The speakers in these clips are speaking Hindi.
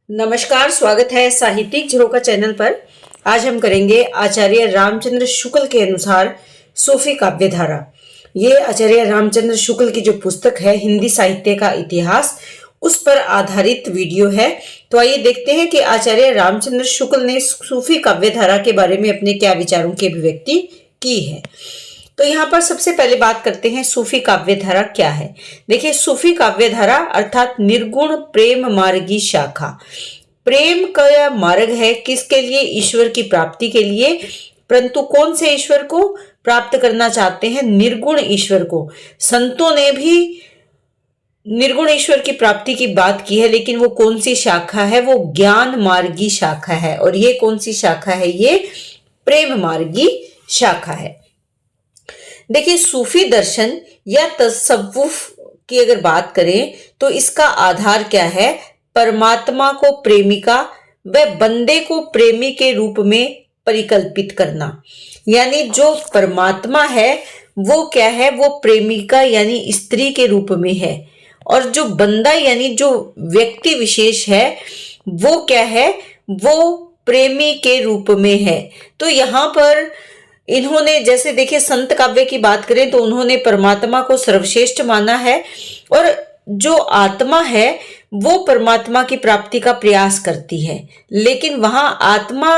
नमस्कार, स्वागत है साहित्यिक झरोखा चैनल पर। आज हम करेंगे आचार्य रामचंद्र शुक्ल के अनुसार सूफी काव्य धारा। ये आचार्य रामचंद्र शुक्ल की जो पुस्तक है हिंदी साहित्य का इतिहास, उस पर आधारित वीडियो है। तो आइए देखते हैं कि आचार्य रामचंद्र शुक्ल ने सूफी काव्य धारा के बारे में अपने क्या विचारों की अभिव्यक्ति की है। तो यहाँ पर सबसे पहले बात करते हैं सूफी काव्य धारा क्या है। देखिए, सूफी काव्य धारा अर्थात निर्गुण प्रेम मार्गी शाखा। प्रेम का मार्ग है किसके लिए? ईश्वर की प्राप्ति के लिए। परंतु कौन से ईश्वर को प्राप्त करना चाहते हैं? निर्गुण ईश्वर को। संतों ने भी निर्गुण ईश्वर की प्राप्ति की बात की है, लेकिन वो कौन सी शाखा है? वो ज्ञान मार्गी शाखा है। और ये कौन सी शाखा है? ये प्रेम मार्गी शाखा है। देखिए, सूफी दर्शन या तसव्वुफ की अगर बात करें तो इसका आधार क्या है? परमात्मा को प्रेमिका व बंदे को प्रेमी के रूप में परिकल्पित करना। यानी जो परमात्मा है वो क्या है? वो प्रेमिका यानी स्त्री के रूप में है, और जो बंदा यानी जो व्यक्ति विशेष है वो क्या है? वो प्रेमी के रूप में है। तो यहाँ पर इन्होंने, जैसे देखिए, संत काव्य की बात करें तो उन्होंने परमात्मा को सर्वश्रेष्ठ माना है, और जो आत्मा है वो परमात्मा की प्राप्ति का प्रयास करती है। लेकिन वहां आत्मा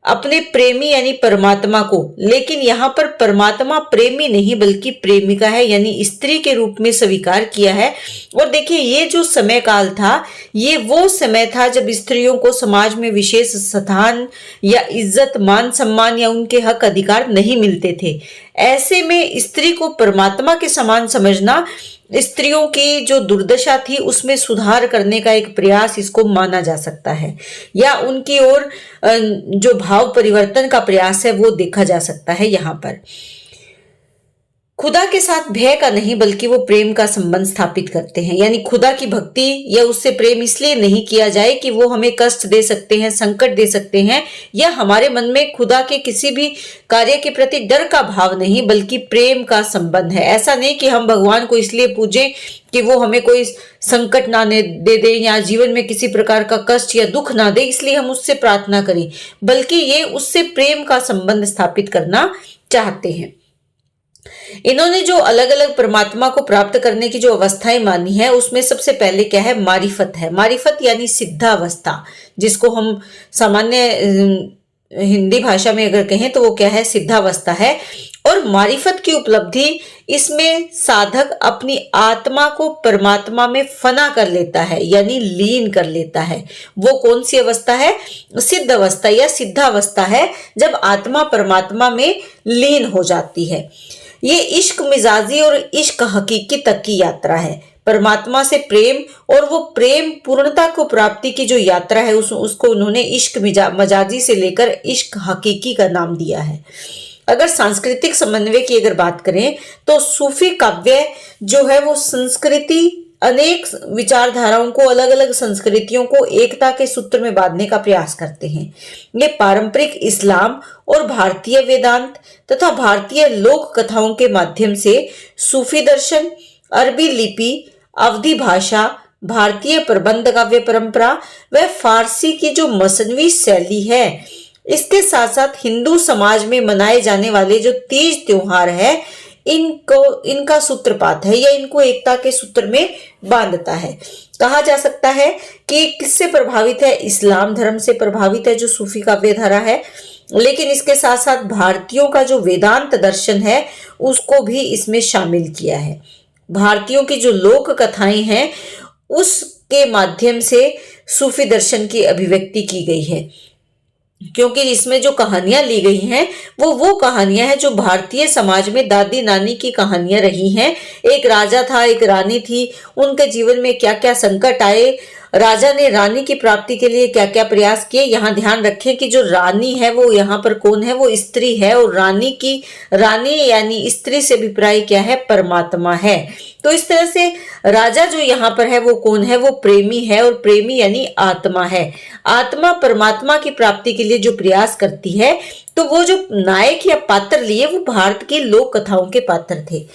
अपने प्रेमी यानी परमात्मा को, लेकिन यहाँ पर परमात्मा प्रेमी नहीं बल्कि प्रेमिका है यानी स्त्री के रूप में स्वीकार किया है। और देखिए, ये जो समय काल था ये वो समय था जब स्त्रियों को समाज में विशेष स्थान या इज्जत, मान सम्मान या उनके हक अधिकार नहीं मिलते थे। ऐसे में स्त्री को परमात्मा के समान समझना स्त्रियों की जो दुर्दशा थी उसमें सुधार करने का एक प्रयास इसको माना जा सकता है, या उनकी ओर जो भाव परिवर्तन का प्रयास है वो देखा जा सकता है। यहाँ पर खुदा के साथ भय का नहीं बल्कि वो प्रेम का संबंध स्थापित करते हैं। यानी खुदा की भक्ति या उससे प्रेम इसलिए नहीं किया जाए कि वो हमें कष्ट दे सकते हैं, संकट दे सकते हैं, या हमारे मन में खुदा के किसी भी कार्य के प्रति डर का भाव नहीं बल्कि प्रेम का संबंध है। ऐसा नहीं कि हम भगवान को इसलिए पूजें कि वो हमें कोई संकट ना दे दे या जीवन में किसी प्रकार का कष्ट या दुख ना दे इसलिए हम उससे प्रार्थना करें, बल्कि ये उससे प्रेम का संबंध स्थापित करना चाहते हैं। इन्होंने जो अलग अलग परमात्मा को प्राप्त करने की जो अवस्थाएं मानी है उसमें सबसे पहले क्या है? मारिफत है। मारिफत यानी सिद्धावस्था, जिसको हम सामान्य हिंदी भाषा में अगर कहें तो वो क्या है? सिद्धावस्था है। और मारिफत की उपलब्धि, इसमें साधक अपनी आत्मा को परमात्मा में फना कर लेता है यानी लीन कर लेता है। वो कौन सी अवस्था है? सिद्ध अवस्था या सिद्धावस्था है, जब आत्मा परमात्मा में लीन हो जाती है। ये इश्क मिजाजी और इश्क हकीकी तक की यात्रा है। परमात्मा से प्रेम और वो प्रेम पूर्णता को प्राप्ति की जो यात्रा है उसको उन्होंने इश्क मजाजी से लेकर इश्क हकीकी का नाम दिया है। अगर सांस्कृतिक समन्वय की अगर बात करें तो सूफी काव्य जो है वो संस्कृति, अनेक विचारधाराओं को, अलग अलग संस्कृतियों को एकता के सूत्र में बांधने का प्रयास करते हैं। ये पारंपरिक इस्लाम और भारतीय वेदांत तथा भारतीय लोक कथाओं के माध्यम से सूफी दर्शन, अरबी लिपि, अवधी भाषा, भारतीय प्रबंध काव्य परंपरा व फारसी की जो मसनवी शैली है, इसके साथ साथ हिंदू समाज में मनाए जाने वाले जो तीज त्योहार है, इनका सूत्रपात है या इनको एकता के सूत्र में बांधता है। कहा जा सकता है कि किससे प्रभावित है? इस्लाम धर्म से प्रभावित है जो सूफी काव्य धारा है, लेकिन इसके साथ साथ भारतीयों का जो वेदांत दर्शन है उसको भी इसमें शामिल किया है। भारतीयों की जो लोक कथाएं हैं उसके माध्यम से सूफी दर्शन की अभिव्यक्ति की गई है, क्योंकि इसमें जो कहानियां ली गई हैं वो कहानियां हैं जो भारतीय समाज में दादी नानी की कहानियां रही हैं। एक राजा था, एक रानी थी, उनके जीवन में क्या क्या संकट आए, राजा ने रानी की प्राप्ति के लिए क्या क्या प्रयास किए। यहाँ ध्यान रखें कि जो रानी है वो यहाँ पर कौन है? वो स्त्री है, और रानी यानी स्त्री से अभिप्राय क्या है? परमात्मा है। तो इस तरह से राजा जो यहाँ पर है वो कौन है? वो प्रेमी है, और प्रेमी यानी आत्मा है। आत्मा परमात्मा की प्राप्ति के लिए जो प्रयास करती है, तो वो जो नायक या पात्र लिए वो भारत की लोक कथाओं के पात्र थे।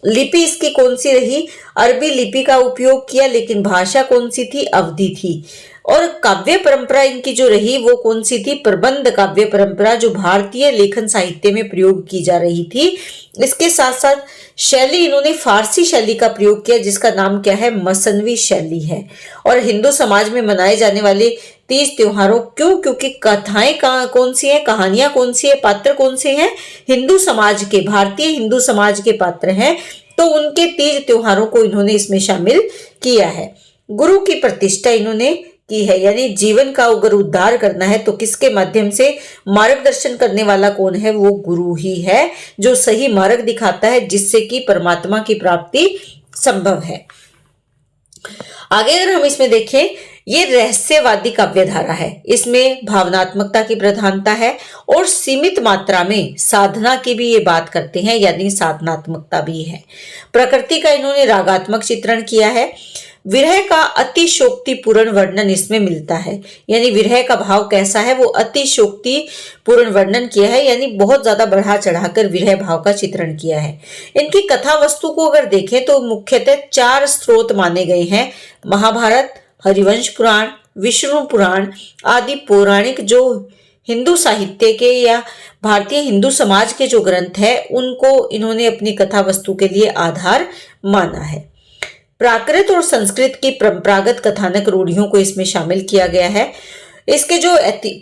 लिपि इसकी कौन सी रही? अरबी लिपि का उपयोग किया, लेकिन भाषा कौन सी थी? अवधी थी। और काव्य परंपरा इनकी जो रही वो कौन सी थी? प्रबंध काव्य परंपरा, जो भारतीय लेखन साहित्य में प्रयोग की जा रही थी। इसके साथ साथ शैली इन्होंने फारसी शैली का प्रयोग किया, जिसका नाम क्या है? मसनवी शैली है। और हिंदू समाज में मनाए जाने वाले तीज त्योहारों क्योंकि कथाएं कौन सी है, कहानियां कौन सी है, पात्र कौन से हैं? हिंदू समाज के, भारतीय हिंदू समाज के पात्र हैं, तो उनके तीज त्योहारों को इन्होंने इसमें शामिल किया है। गुरु की प्रतिष्ठा इन्होंने की है, यानी जीवन का अगर उद्धार करना है तो किसके माध्यम से? मार्गदर्शन करने वाला कौन है? वो गुरु ही है, जो सही मार्ग दिखाता है, जिससे कि परमात्मा की प्राप्ति संभव है। आगे अगर हम इसमें देखें, ये रहस्यवादी काव्य धारा है। इसमें भावनात्मकता की प्रधानता है और सीमित मात्रा में साधना की भी ये बात करते हैं, यानी साधनात्मकता भी है। प्रकृति का इन्होंने रागात्मक चित्रण किया है। विरह का अतिशोक्तिपूर्ण वर्णन इसमें मिलता है, यानी विरह का भाव कैसा है? वो अतिशोक्तिपूर्ण वर्णन किया है, यानी बहुत ज्यादा बढ़ा चढ़ाकर विरह भाव का चित्रण किया है। इनकी कथा वस्तु को अगर देखें तो मुख्यतः 4 स्रोत माने गए हैं: महाभारत, हरिवंश पुराण, विष्णु पुराण आदि पौराणिक जो हिंदू साहित्य के या भारतीय हिंदू समाज के जो ग्रंथ है, उनको इन्होंने अपनी कथा वस्तु के लिए आधार माना है। प्राकृत और संस्कृत की परंपरागत कथानक रूढ़ियों को इसमें शामिल किया गया है। इसके जो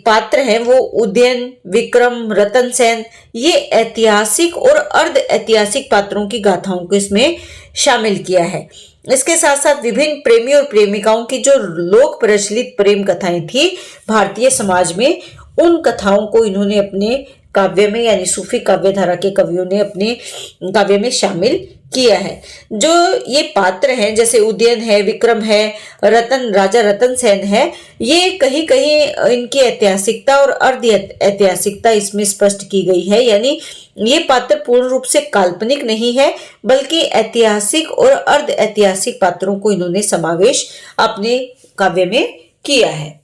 पात्र हैं वो उदयन, विक्रम, रतन सेन, ये ऐतिहासिक और अर्ध ऐतिहासिक पात्रों की गाथाओं को इसमें शामिल किया है। इसके साथ साथ विभिन्न प्रेमी और प्रेमिकाओं की जो लोक प्रचलित प्रेम कथाएं थी भारतीय समाज में, उन कथाओं को इन्होंने अपने काव्य में, यानी सूफी काव्य धारा के कवियों ने अपने काव्य में शामिल किया है। जो ये पात्र हैं, जैसे उदयन है, विक्रम है, राजा रतन सेन है, ये कहीं कहीं इनकी ऐतिहासिकता और अर्ध ऐतिहासिकता इसमें स्पष्ट की गई है, यानी ये पात्र पूर्ण रूप से काल्पनिक नहीं है, बल्कि ऐतिहासिक और अर्ध ऐतिहासिक पात्रों को इन्होंने समावेश अपने काव्य में किया है।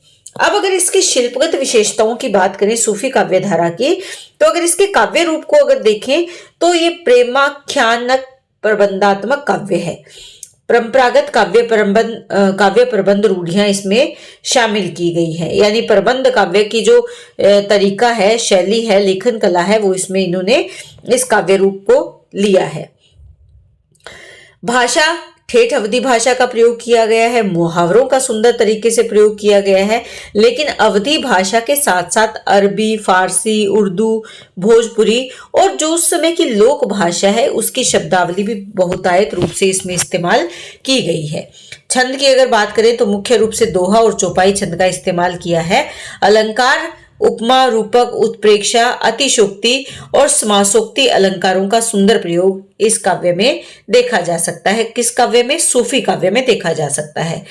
अब अगर इसकी शिल्पगत विशेषताओं की बात करें सूफी काव्य धारा की, तो अगर इसके काव्य रूप को अगर देखें तो ये प्रेमाख्यानक प्रबंधात्मक काव्य है। परंपरागत काव्य प्रबंध रूढ़ियां इसमें शामिल की गई है, यानी प्रबंध काव्य की जो तरीका है, शैली है, लेखन कला है, वो इसमें इन्होंने इस काव्य रूप को लिया है। भाषा, ठेठ अवधी भाषा का प्रयोग किया गया है। मुहावरों का सुंदर तरीके से प्रयोग किया गया है, लेकिन अवधी भाषा के साथ साथ अरबी, फारसी, उर्दू, भोजपुरी और जो उस समय की लोक भाषा है उसकी शब्दावली भी बहुतायत रूप से इसमें इस्तेमाल की गई है। छंद की अगर बात करें तो मुख्य रूप से दोहा और चौपाई छंद का इस्तेमाल किया है। अलंकार, उपमा, रूपक, उत्प्रेक्षा, अतिशोक्ति और समासोक्ति अलंकारों का सुंदर प्रयोग इस काव्य में देखा जा सकता है। किस काव्य में? सूफी काव्य में देखा जा सकता है।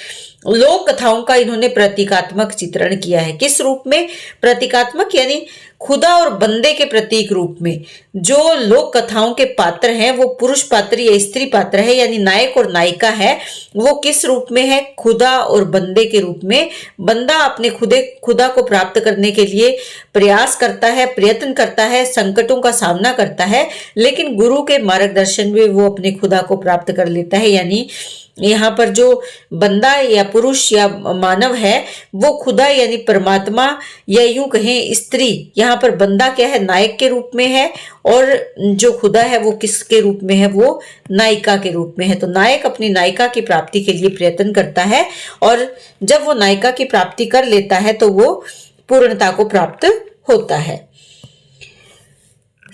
लोक कथाओं का इन्होंने प्रतीकात्मक चित्रण किया है। किस रूप में? प्रतीकात्मक, यानी खुदा और बंदे के प्रतीक रूप में। जो लोक कथाओं के पात्र हैं वो पुरुष पात्र या स्त्री पात्र है, यानी नायक और नायिका है, वो किस रूप में है? खुदा और बंदे के रूप में। बंदा अपने खुदा को प्राप्त करने के लिए प्रयास करता है, प्रयत्न करता है, संकटों का सामना करता है, लेकिन गुरु के मार्गदर्शन में वो अपने खुदा को प्राप्त कर लेता है। यानी यहाँ पर जो बंदा या पुरुष या मानव है वो खुदा यानी परमात्मा, या यूं कहें स्त्री, यहाँ पर बंदा क्या है? नायक के रूप में है, और जो खुदा है वो किसके रूप में है? वो नायिका के रूप में है। तो नायक अपनी नायिका की प्राप्ति के लिए प्रयत्न करता है, और जब वो नायिका की प्राप्ति कर लेता है तो वो पूर्णता को प्राप्त होता है।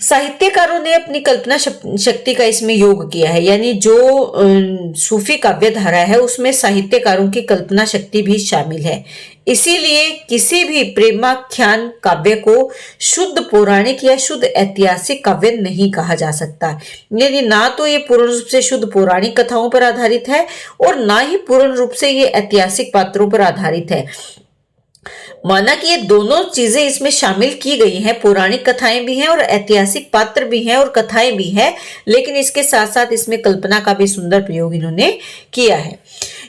साहित्यकारों ने अपनी कल्पना शक्ति का इसमें योग किया है, यानी जो सूफी काव्य धारा है उसमें साहित्यकारों की कल्पना शक्ति भी शामिल है। इसीलिए किसी भी प्रेमाख्यान काव्य को शुद्ध पौराणिक या शुद्ध ऐतिहासिक काव्य नहीं कहा जा सकता, यानी ना तो ये पूर्ण रूप से शुद्ध पौराणिक कथाओं पर आधारित है और ना ही पूर्ण रूप से ये ऐतिहासिक पात्रों पर आधारित है। माना कि ये दोनों चीजें इसमें शामिल की गई हैं, पौराणिक कथाएं भी हैं और ऐतिहासिक पात्र भी हैं और कथाएं भी हैं, लेकिन इसके साथ साथ इसमें कल्पना का भी सुंदर प्रयोग इन्होंने किया है।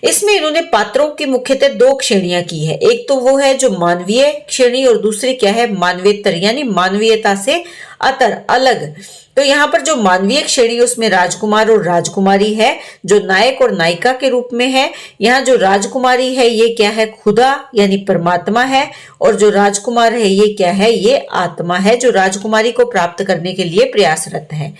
इसमें इन्होंने पात्रों की मुख्यतः दो श्रेणियां की है। एक तो वो है जो मानवीय श्रेणी और दूसरी क्या है, मानवेतर यानी मानवीयता से अतर अलग। तो यहाँ पर जो मानवीय श्रेणी उसमें राजकुमार और राजकुमारी है जो नायक और नायिका के रूप में है। यहाँ जो राजकुमारी है ये क्या है, खुदा यानी परमात्मा है, और जो राजकुमार है ये क्या है, ये आत्मा है जो राजकुमारी को प्राप्त करने के लिए प्रयासरत है।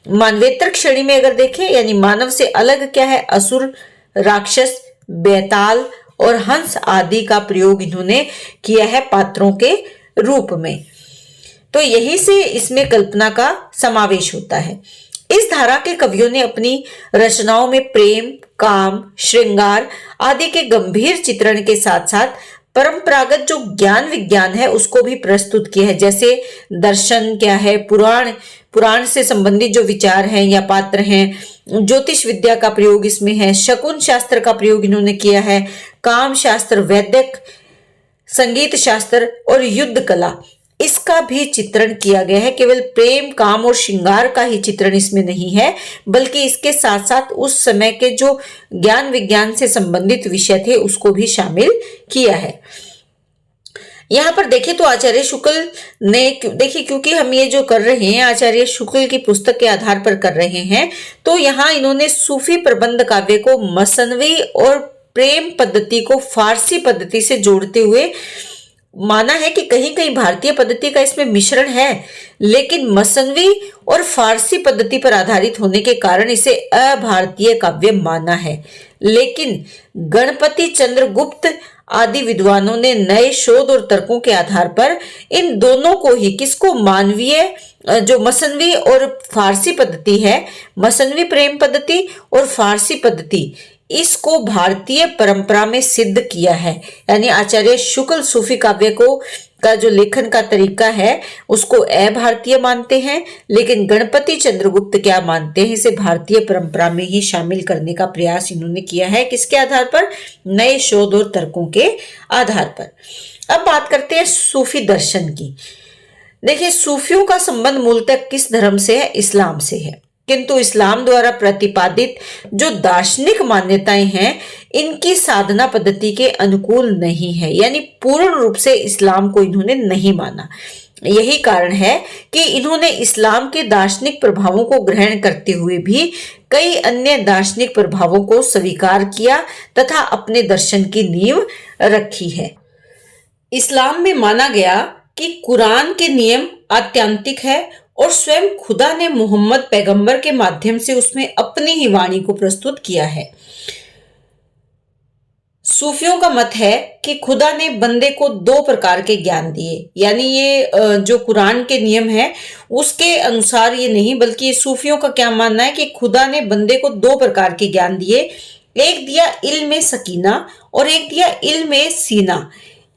मानवेतर श्रेणी में अगर देखें यानी मानव से अलग क्या है, असुर, राक्षस, बेताल और हंस आदि का प्रयोग इन्होंने किया है पात्रों के रूप में। तो यही से इसमें कल्पना का समावेश होता है। इस धारा के कवियों ने अपनी रचनाओं में प्रेम, काम, श्रृंगार आदि के गंभीर चित्रण के साथ साथ परंपरागत जो ज्ञान विज्ञान है उसको भी प्रस्तुत किया है। जैसे दर्शन क्या है, पुराण से संबंधित जो विचार हैं या पात्र हैं, ज्योतिष विद्या का प्रयोग इसमें है, शकुन शास्त्र का प्रयोग इन्होंने किया है, काम शास्त्र, वैदिक संगीत शास्त्र और युद्ध कला इसका भी चित्रण किया गया है। केवल प्रेम, काम और श्रृंगार का ही चित्रण इसमें नहीं है, बल्कि इसके साथ साथ उस समय के जो ज्ञान विज्ञान से संबंधित विषय थे उसको भी शामिल किया है। यहाँ पर देखें तो आचार्य शुक्ल ने, देखिए क्योंकि हम ये जो कर रहे हैं आचार्य शुक्ल की पुस्तक के आधार पर कर रहे हैं, तो यहाँ इन्होंने सूफी प्रबंध काव्य को मसनवी और प्रेम पद्धति को फारसी पद्धति से जोड़ते हुए माना है कि कहीं कहीं भारतीय पद्धति का इसमें मिश्रण है, लेकिन मसनवी और फारसी पद्धति पर आधारित होने के कारण इसे अभारतीय काव्य माना है। लेकिन गणपति चंद्रगुप्त आदि विद्वानों ने नए शोध और तर्कों के आधार पर इन दोनों को ही, किसको, मानवीय जो मसनवी और फारसी पद्धति है, मसनवी प्रेम पद्धति और फारसी पद्धति, इसको भारतीय परंपरा में सिद्ध किया है। यानी आचार्य शुक्ल सूफी काव्य को का जो लेखन का तरीका है उसको अभारतीय मानते हैं, लेकिन गणपति चंद्रगुप्त क्या मानते हैं, इसे भारतीय परंपरा में ही शामिल करने का प्रयास इन्होंने किया है। किसके आधार पर, नए शोध और तर्कों के आधार पर। अब बात करते हैं सूफी दर्शन की। देखिए सूफियों का संबंध मूलतः किस धर्म से है, इस्लाम से है, किंतु इस्लाम द्वारा प्रतिपादित जो दार्शनिक मान्यताएं हैं इनकी साधना पद्धति के अनुकूल नहीं है, यानी पूर्ण रूप से इस्लाम को इन्होंने नहीं माना। यही कारण है कि इन्होंने इस्लाम के दार्शनिक प्रभावों को ग्रहण करते हुए भी कई अन्य दार्शनिक प्रभावों को स्वीकार किया तथा अपने दर्शन की नींव रखी है। इस्लाम में माना गया कि कुरान के नियम आत्यांतिक है और स्वयं खुदा ने मोहम्मद पैगंबर के माध्यम से उसमें अपनी ही वाणी को प्रस्तुत किया है। सूफियों का मत है कि खुदा ने बंदे को दो प्रकार के ज्ञान दिए, यानी ये जो कुरान के नियम है उसके अनुसार ये नहीं, बल्कि सूफियों का क्या मानना है कि खुदा ने बंदे को दो प्रकार के ज्ञान दिए। एक दिया इल्म सकीना और एक दिया इल्म सीना।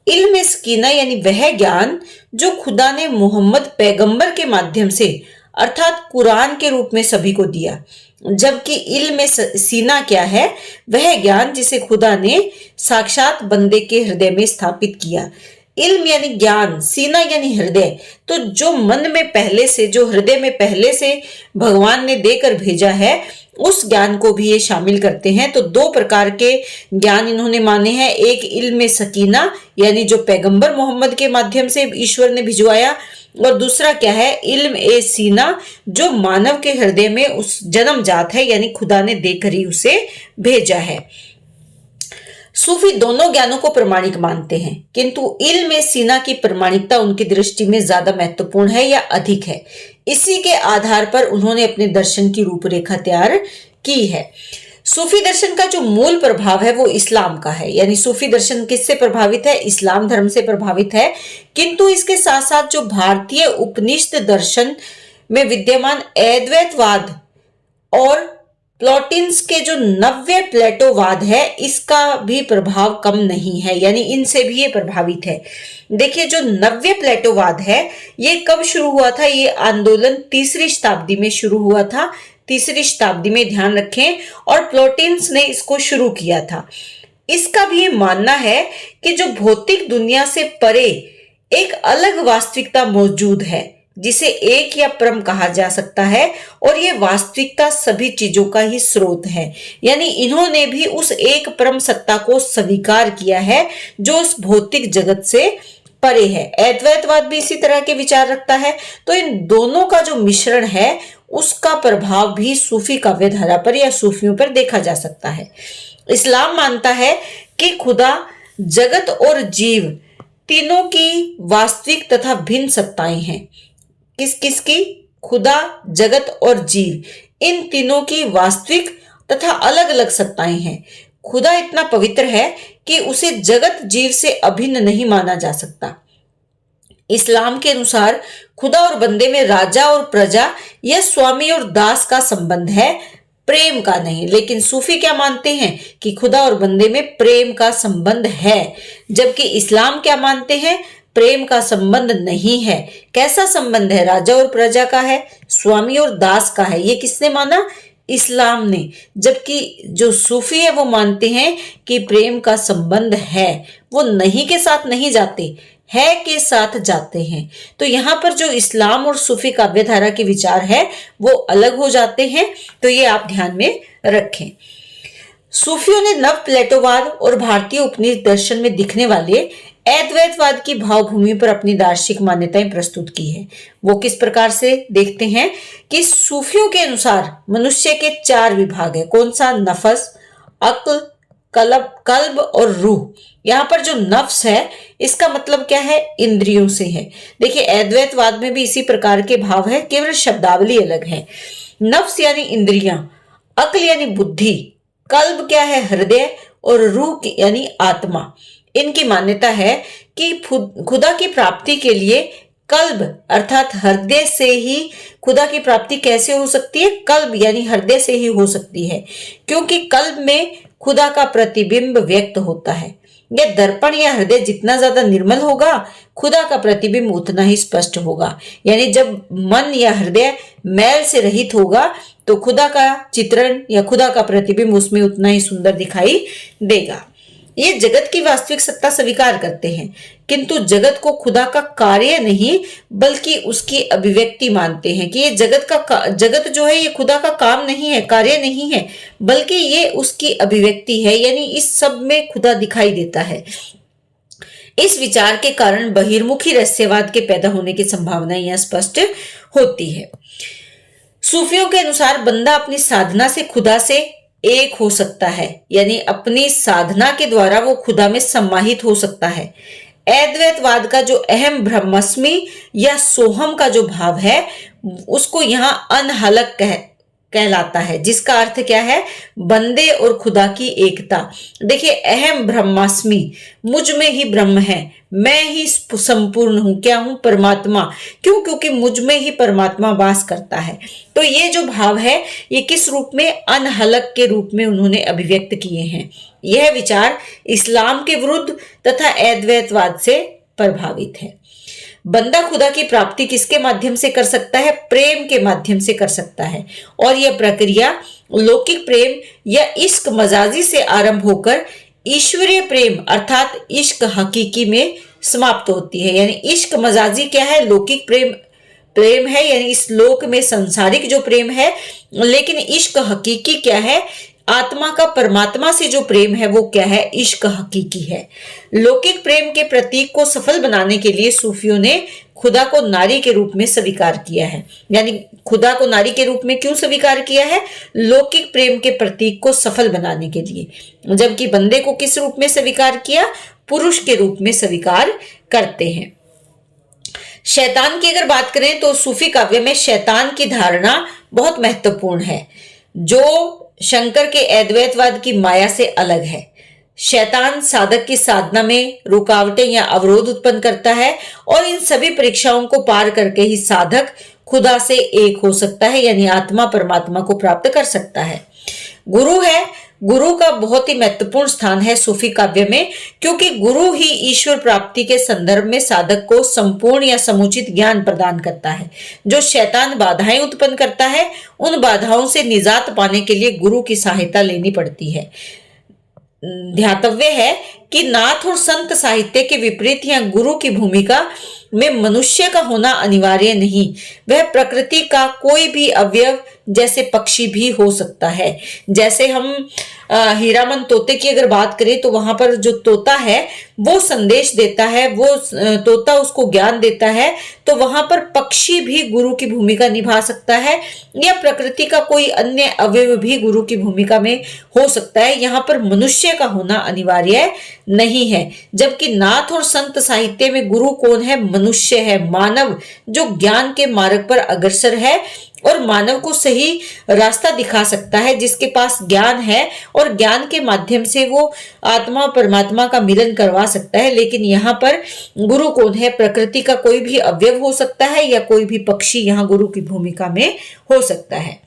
इल्म सकीना यानी वह ज्ञान जो खुदा ने मोहम्मद पैगंबर के माध्यम से अर्थात कुरान के रूप में सभी को दिया, जबकि इल्म सीना क्या है, वह ज्ञान जिसे खुदा ने साक्षात बंदे के हृदय में स्थापित किया। इल्म यानी ज्ञान, सीना यानी हृदय, तो जो मन में पहले से, जो हृदय में पहले से भगवान ने देकर भेजा है उस ज्ञान को भी ये शामिल करते हैं। तो दो प्रकार के ज्ञान इन्होंने माने हैं, एक इल्म सकीना यानी जो पैगंबर मोहम्मद के माध्यम से ईश्वर ने भिजवाया, और दूसरा क्या है, इल्म ए सीना जो मानव के हृदय में उस जन्म जात है, यानी खुदा ने देकर ही उसे भेजा है। सूफी दोनों ज्ञानों को प्रमाणिक मानते हैं, किंतु इल्म सीना की प्रमाणिकता उनकी दृष्टि में ज्यादा महत्वपूर्ण है या अधिक है। इसी के आधार पर उन्होंने अपने दर्शन की रूपरेखा तैयार की है। सूफी दर्शन का जो मूल प्रभाव है वो इस्लाम का है, यानी सूफी दर्शन किससे प्रभावित है, इस्लाम धर्म से प्रभावित है। किंतु इसके साथ साथ जो भारतीय उपनिषद दर्शन में विद्यमान अद्वैतवाद और प्लॉटिन्स के जो नव्य प्लेटोवाद है इसका भी प्रभाव कम नहीं है, यानी इनसे भी ये प्रभावित है। देखिए जो नव्य प्लेटोवाद है ये कब शुरू हुआ था, ये आंदोलन तीसरी शताब्दी में शुरू हुआ था, तीसरी शताब्दी में ध्यान रखें, और प्लॉटिन्स ने इसको शुरू किया था। इसका भी मानना है कि जो भौतिक दुनिया से परे एक अलग वास्तविकता मौजूद है, जिसे एक या परम कहा जा सकता है, और ये वास्तविकता सभी चीजों का ही स्रोत है। यानी इन्होंने भी उस एक परम सत्ता को स्वीकार किया है जो उस भौतिक जगत से परे है। अद्वैतवाद भी इसी तरह के विचार रखता है। तो इन दोनों का जो मिश्रण है उसका प्रभाव भी सूफी काव्यधारा पर या सूफियों पर देखा जा सकता है। इस्लाम मानता है कि खुदा, जगत और जीव तीनों की वास्तविक तथा भिन्न सत्ताएं हैं। किस किस की? खुदा, जगत और जीव, इन तीनों की वास्तविक तथा अलग अलग सत्ताएं हैं। खुदा इतना पवित्र है कि उसे जगत जीव से अभिन्न नहीं माना जा सकता। इस्लाम के अनुसार खुदा और बंदे में राजा और प्रजा या स्वामी और दास का संबंध है, प्रेम का नहीं। लेकिन सूफी क्या मानते हैं कि खुदा और बंदे में प्रेम का संबंध है, जबकि इस्लाम क्या मानते हैं? प्रेम का संबंध नहीं है। कैसा संबंध है? राजा और प्रजा का है, स्वामी और दास का है। ये किसने माना? इस्लाम ने। जबकि जो सूफी है वो मानते हैं कि प्रेम का संबंध है, वो नहीं के साथ नहीं जाते, है के साथ जाते हैं। तो यहाँ पर जो इस्लाम और सूफी काव्यधारा के विचार है वो अलग हो जाते हैं, तो ये आप ध्यान में रखें। सूफियों ने नव प्लेटोवाद और भारतीय उपनिषद दर्शन में दिखने वाले अद्वैतवाद की भावभूमि पर अपनी दार्शनिक मान्यताएं प्रस्तुत की है। वो किस प्रकार से देखते हैं कि सूफियों के अनुसार मनुष्य के 4 विभाग है। कौन सा? नफस, अक्ल, कल्ब और रूह। यहाँ पर जो नफ्स है इसका मतलब क्या है? इंद्रियों से है। देखिए अद्वैतवाद में भी इसी प्रकार के भाव है, केवल शब्दावली अलग है। नफ्स यानी इंद्रियां, अक्ल यानी बुद्धि, कल्ब क्या है? हृदय, और रूह यानी आत्मा। इनकी मान्यता है कि खुदा की प्राप्ति के लिए कल्ब अर्थात हृदय से ही खुदा की प्राप्ति कैसे हो सकती है? कल्ब यानी हृदय से ही हो सकती है, क्योंकि कल्ब में खुदा का प्रतिबिंब व्यक्त होता है। यह दर्पण या हृदय जितना ज्यादा निर्मल होगा, खुदा का प्रतिबिंब उतना ही स्पष्ट होगा। यानी जब मन या हृदय मैल से रहित होगा तो खुदा का चित्रण या खुदा का प्रतिबिंब उसमें उतना ही सुंदर दिखाई देगा। ये जगत की वास्तविक सत्ता स्वीकार करते हैं, किंतु जगत को खुदा का कार्य नहीं बल्कि उसकी अभिव्यक्ति मानते हैं। कि ये जगत जो है ये खुदा का काम नहीं है, कार्य नहीं है, बल्कि ये उसकी अभिव्यक्ति है। यानी इस सब में खुदा दिखाई देता है। इस विचार के कारण बहिर्मुखी रहस्यवाद के पैदा होने की संभावना यह स्पष्ट होती है। सूफियों के अनुसार बंदा अपनी साधना से खुदा से एक हो सकता है, यानी अपनी साधना के द्वारा वो खुदा में समाहित हो सकता है। अद्वैतवाद का जो अहम ब्रह्मस्मि या सोहम का जो भाव है उसको यहाँ अनहलक कहलाता है, जिसका अर्थ क्या है? बंदे और खुदा की एकता। देखिए अहम ब्रह्मास्मि, मुझ में ही ब्रह्म है, मैं ही संपूर्ण हूं। क्या हूं? परमात्मा। क्यों? क्योंकि मुझ में ही परमात्मा वास करता है। तो ये जो भाव है ये किस रूप में? अनहलक के रूप में उन्होंने अभिव्यक्त किए हैं। यह विचार इस्लाम के विरुद्ध तथा अद्वैतवाद से प्रभावित है। बंदा खुदा की प्राप्ति किसके माध्यम से कर सकता है? प्रेम के माध्यम से कर सकता है, और यह प्रक्रिया लौकिक प्रेम या इश्क मजाजी से आरंभ होकर ईश्वरीय प्रेम अर्थात इश्क हकीकी में समाप्त होती है। यानी इश्क मजाजी क्या है? लौकिक प्रेम है, यानी इस लोक में सांसारिक जो प्रेम है, लेकिन इश्क हकीकी क्या है? आत्मा का परमात्मा से जो प्रेम है वो क्या है? इश्क हकीकी है। लौकिक प्रेम के प्रतीक को सफल बनाने के लिए सूफियों ने खुदा को नारी के रूप में स्वीकार किया है। यानी खुदा को नारी के रूप में क्यों स्वीकार किया है? लौकिक प्रेम के प्रतीक को सफल बनाने के लिए। जबकि बंदे को किस रूप में स्वीकार किया? पुरुष के रूप में स्वीकार करते हैं। शैतान की अगर बात करें तो सूफी काव्य में शैतान की धारणा बहुत महत्वपूर्ण है, जो शंकर के अद्वैतवाद की माया से अलग है। शैतान साधक की साधना में रुकावटें या अवरोध उत्पन्न करता है, और इन सभी परीक्षाओं को पार करके ही साधक खुदा से एक हो सकता है, यानी आत्मा परमात्मा को प्राप्त कर सकता है। गुरु है, गुरु का बहुत ही महत्वपूर्ण स्थान है सूफी काव्य में, क्योंकि गुरु ही ईश्वर प्राप्ति के संदर्भ में साधक को संपूर्ण या समुचित ज्ञान प्रदान करता है। जो शैतान बाधाएं उत्पन्न करता है, उन बाधाओं से निजात पाने के लिए गुरु की सहायता लेनी पड़ती है। ध्यातव्य है कि नाथ और संत साहित्य के विपरीत या गुरु की भूमिका में मनुष्य का होना अनिवार्य नहीं, वह प्रकृति का कोई भी अवयव जैसे पक्षी भी हो सकता है। जैसे हम हीरामन तोते की अगर बात करें तो वहां पर जो तोता है वो संदेश देता है, वो तोता उसको ज्ञान देता है, तो वहां पर पक्षी भी गुरु की भूमिका निभा सकता है या प्रकृति का कोई अन्य अवयव भी गुरु की भूमिका में हो सकता है। यहाँ पर मनुष्य का होना अनिवार्य नहीं है। जबकि नाथ और संत साहित्य में गुरु कौन है? मनुष्य है, मानव, जो ज्ञान के मार्ग पर अग्रसर है और मानव को सही रास्ता दिखा सकता है, जिसके पास ज्ञान है और ज्ञान के माध्यम से वो आत्मा परमात्मा का मिलन करवा सकता है। लेकिन यहाँ पर गुरु कौन है? प्रकृति का कोई भी अवयव हो सकता है या कोई भी पक्षी यहाँ गुरु की भूमिका में हो सकता है।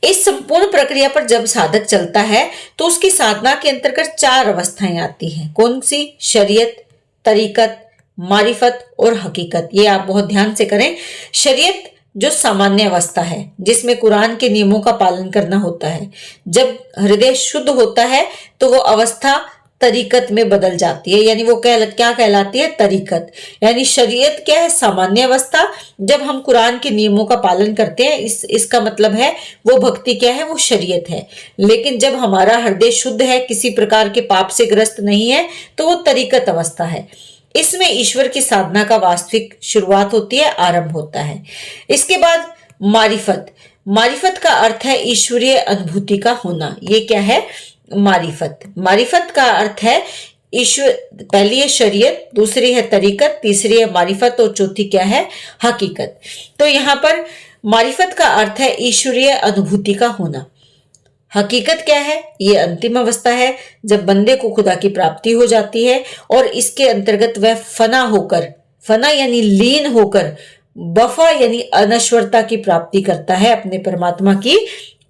इस संपूर्ण प्रक्रिया पर जब साधक चलता है तो उसकी साधना के अंतर्गत 4 अवस्थाएं आती हैं। कौन सी? शरीयत, तरीकत, मारिफत और हकीकत। ये आप बहुत ध्यान से करें। शरीयत जो सामान्य अवस्था है जिसमें कुरान के नियमों का पालन करना होता है। जब हृदय शुद्ध होता है तो वो अवस्था तरीकत में बदल जाती है, यानी वो क्या कहलाती है? तरीकत। यानी शरीयत क्या है? सामान्य अवस्था। जब हम कुरान के नियमों का पालन करते हैं इसका मतलब है वो भक्ति क्या है? वो शरीयत है। लेकिन जब हमारा हृदय शुद्ध है, किसी प्रकार के पाप से ग्रस्त नहीं है, तो वो तरीकत अवस्था है। इसमें ईश्वर की साधना का वास्तविक शुरुआत होती है, आरंभ होता है। इसके बाद मारिफत। मारिफत का अर्थ है ईश्वरीय अनुभूति का होना। ये क्या है? मारिफत। मारिफत का अर्थ है ईश्वर। पहली है शरीयत, दूसरी है तरीकत, तीसरी है मारिफत और चौथी क्या है? हकीकत। तो यहाँ पर मारिफत का अर्थ है ईश्वरीय अनुभूति का होना। हकीकत क्या है? ये अंतिम अवस्था है जब बंदे को खुदा की प्राप्ति हो जाती है और इसके अंतर्गत वह फना होकर, फना यानी लीन होकर, बफा यानी अनश्वरता की प्राप्ति करता है, अपने परमात्मा की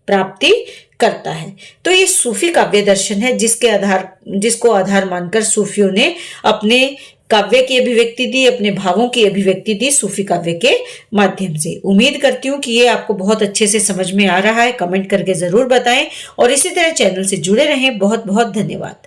प्राप्ति करता है। तो ये सूफी काव्य दर्शन है जिसको आधार मानकर सूफियों ने अपने काव्य की अभिव्यक्ति दी, अपने भावों की अभिव्यक्ति दी सूफी काव्य के माध्यम से। उम्मीद करती हूँ कि ये आपको बहुत अच्छे से समझ में आ रहा है। कमेंट करके जरूर बताएं और इसी तरह चैनल से जुड़े रहें। बहुत बहुत धन्यवाद।